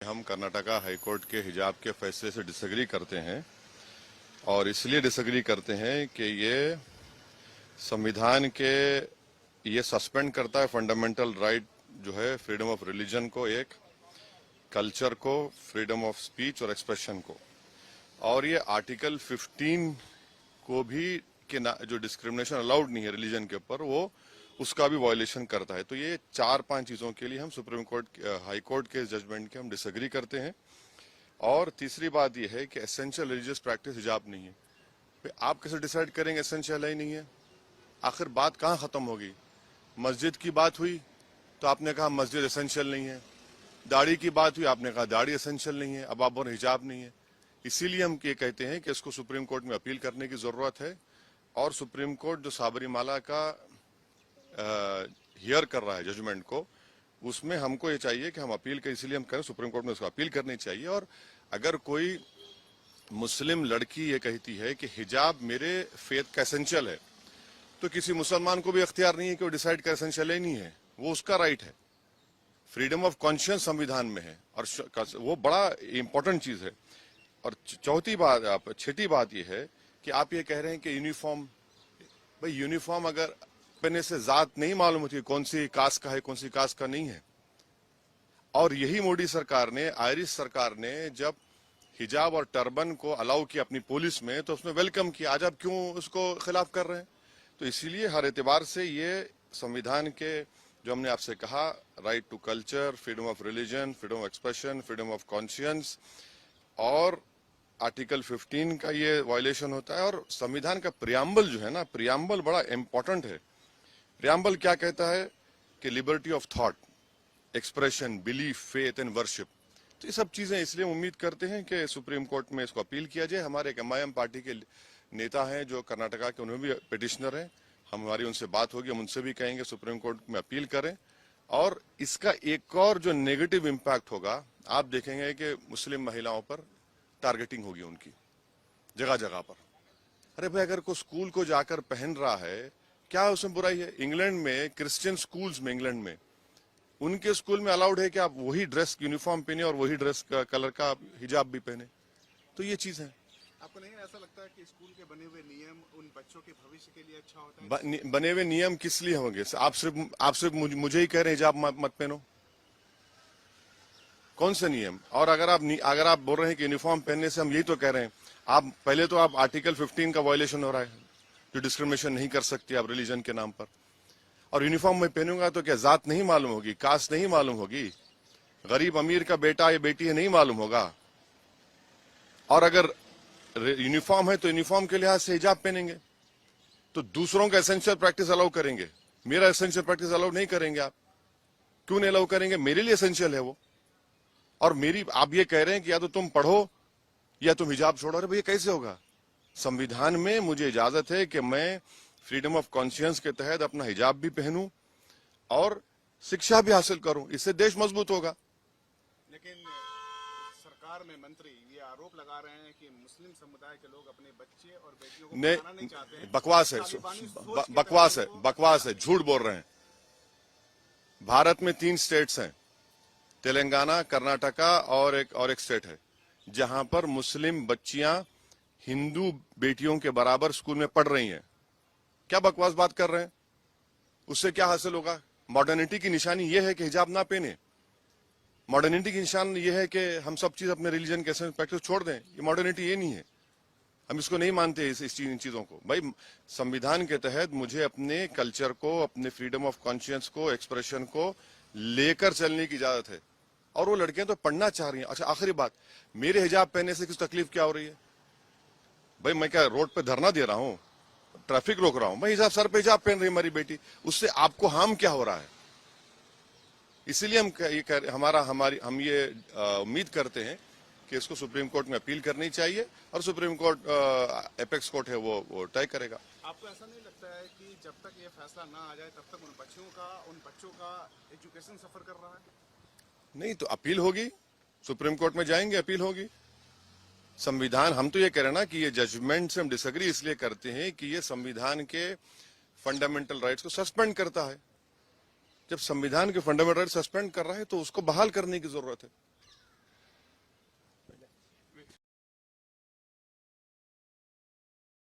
हम कर्नाटका हाईकोर्ट के हिजाब के फैसले से डिसएग्री करते हैं और इसलिए डिसएग्री करते हैं कि संविधान के ये सस्पेंड करता है फंडामेंटल राइट जो है फ्रीडम ऑफ रिलीजन को, एक कल्चर को, फ्रीडम ऑफ स्पीच और एक्सप्रेशन को, और ये आर्टिकल 15 को भी कि जो डिस्क्रिमिनेशन अलाउड नहीं है रिलीजन के ऊपर, वो उसका भी वायलेशन करता है। तो ये 4-5 चीजों के लिए हम सुप्रीम कोर्ट हाई कोर्ट के जजमेंट के हम डिसएग्री करते हैं। और तीसरी बात यह है कि एसेंशियल रिलीजियस प्रैक्टिस हिजाब नहीं है। आप कैसे डिसाइड करेंगे एसेंशियल है ही नहीं है? आखिर बात कहाँ खत्म होगी? मस्जिद की बात हुई तो आपने कहा मस्जिद एसेंशियल नहीं है, दाढ़ी की बात हुई आपने कहा दाढ़ी एसेंशियल नहीं है, अब आप बोल हिजाब नहीं है। इसीलिए हम ये कहते हैं कि इसको सुप्रीम कोर्ट में अपील करने की जरूरत है और सुप्रीम कोर्ट जो साबरीमाला का हियर कर रहा है जजमेंट को, उसमें हमको ये चाहिए कि हम अपील करें, इसलिए हम करें सुप्रीम कोर्ट में उसको अपील करनी चाहिए। और अगर कोई मुस्लिम लड़की ये कहती है कि हिजाब मेरे फेथ का एसेंशियल है, तो किसी मुसलमान को भी अख्तियार नहीं है कि वो डिसाइड कर एसेंशियल ही नहीं है, वो उसका राइट है। फ्रीडम ऑफ कॉन्शियंस संविधान में है और वो बड़ा इंपॉर्टेंट चीज है। और छठी बात यह है कि आप ये कह रहे हैं कि यूनिफॉर्म, भाई यूनिफॉर्म अगर पहने से जात नहीं मालूम होती कौन सी कास्ट का है कौन सी कास्ट का नहीं है। और यही मोदी सरकार ने, आयरिश सरकार ने जब हिजाब और टर्बन को अलाउ किया अपनी पुलिस में, तो उसमें वेलकम किया। आज आप क्यों उसको खिलाफ कर रहे हैं? तो इसीलिए हर एतबार से ये संविधान के जो हमने आपसे कहा, right to culture, freedom of religion, freedom of expression, freedom of conscience और आर्टिकल 15 का ये वायलेशन होता है। और संविधान का प्रियम्बल जो है ना, प्रियम्बल बड़ा इंपॉर्टेंट है। प्रियम्बल क्या कहता है कि liberty of thought, expression, belief, faith and worship. तो ये सब चीजें, इसलिए उम्मीद करते हैं कि सुप्रीम कोर्ट में इसको अपील किया जाए। हमारे एक MIM पार्टी के नेता हैं जो कर्नाटका के, उन्हें भी पिटिशनर हैं, हमारी उनसे बात होगी, हम उनसे भी कहेंगे सुप्रीम कोर्ट में अपील करें। और इसका एक और जो नेगेटिव इम्पैक्ट होगा, आप देखेंगे कि मुस्लिम महिलाओं पर टारगेटिंग होगी उनकी जगह जगह पर। अरे भाई, अगर कोई स्कूल को जाकर पहन रहा है, क्या उसमें बुराई है? इंग्लैंड में क्रिश्चियन स्कूल्स में, इंग्लैंड में उनके स्कूल में अलाउड है कि आप वही ड्रेस यूनिफॉर्म पहने और वही ड्रेस का कलर का हिजाब भी पहने। तो ये चीज है। आपको नहीं ऐसा लगता है कि स्कूल के बने हुए नियम उन बच्चों के भविष्य के लिए अच्छा होता है? बने हुए नियम किस लिए होंगे? आप सिर्फ मुझे ही कह रहे हैं हिजाब मत पहनो? कौन से नियम? और अगर आप बोल रहे हैं कि यूनिफॉर्म पहनने से, हम यही तो कह रहे हैं, आप पहले तो आप आर्टिकल 15 का वायलेशन हो रहा है, जो डिस्क्रिमिनेशन नहीं कर सकती आप रिलीजन के नाम पर। और यूनिफॉर्म में पहनूंगा तो क्या जात नहीं मालूम होगी, कास्ट नहीं मालूम होगी, गरीब अमीर का बेटा या बेटी है नहीं मालूम होगा? और अगर यूनिफॉर्म है तो यूनिफॉर्म के लिहाज से हिजाब पहनेंगे, तो दूसरों का एसेंशियल प्रैक्टिस अलाउ करेंगे, मेरा एसेंशियल प्रैक्टिस अलाउ नहीं करेंगे आप? क्यों नहीं अलाउ करेंगे? मेरे लिए एसेंशियल है वो। और आप ये कह रहे हैं कि या तो तुम पढ़ो या तुम हिजाब छोड़ो। अरे भैया, कैसे होगा? संविधान में मुझे इजाजत है कि मैं फ्रीडम ऑफ कॉन्शियंस के तहत अपना हिजाब भी पहनूं और शिक्षा भी हासिल करूं, इससे देश मजबूत होगा। लेकिन सरकार में मंत्री ये आरोप लगा रहे हैं कि मुस्लिम समुदाय के लोग अपने बच्चे और बेटियों को पढ़ाना नहीं चाहते हैं। बकवास है, झूठ बोल रहे हैं। भारत में 3 स्टेट्स हैं, तेलंगाना, कर्नाटका और एक स्टेट है, जहां पर मुस्लिम बच्चियां हिंदू बेटियों के बराबर स्कूल में पढ़ रही हैं। क्या बकवास बात कर रहे हैं? उससे क्या हासिल होगा? मॉडर्निटी की निशानी यह है कि हिजाब ना पहने। मॉडर्निटी की निशान यह है कि हम सब चीज अपने रिलीजन के प्रैक्टिस छोड़ दें। ये मॉडर्निटी ये नहीं है, हम इसको नहीं मानते इन चीजों को। भाई, संविधान के तहत मुझे अपने कल्चर को, अपने फ्रीडम ऑफ कॉन्शियंस को, एक्सप्रेशन को लेकर चलने की इजाजत है। और वो लड़कियां तो पढ़ना चाह रही हैं। अच्छा, आखिरी बात, मेरे हिजाब पहनने से किस तकलीफ क्या हो रही है? भाई, मैं क्या रोड पे धरना दे रहा हूं, ट्रैफिक रोक रहा हूं? मैं हिजाब, सर पे हिजाब पहन रही हमारी बेटी, उससे आपको हार्म क्या हो रहा है? इसीलिए हम ये उम्मीद करते हैं कि इसको सुप्रीम कोर्ट में अपील करनी चाहिए और सुप्रीम कोर्ट, एपेक्स कोर्ट है, वो तय करेगा। आपको ऐसा नहीं लगता है कि जब तक ये फैसला ना आ जाए तब तक उन बच्चों का एजुकेशन सफर कर रहा है? नहीं तो अपील होगी, सुप्रीम कोर्ट में जाएंगे, अपील होगी। संविधान, हम तो ये कह रहे हैं ना कि ये जजमेंट से हम डिसएग्री इसलिए करते हैं कि ये संविधान के फंडामेंटल राइट्स को सस्पेंड करता है। जब संविधान के फंडामेंटल राइट सस्पेंड कर रहा है तो उसको बहाल करने की जरूरत है।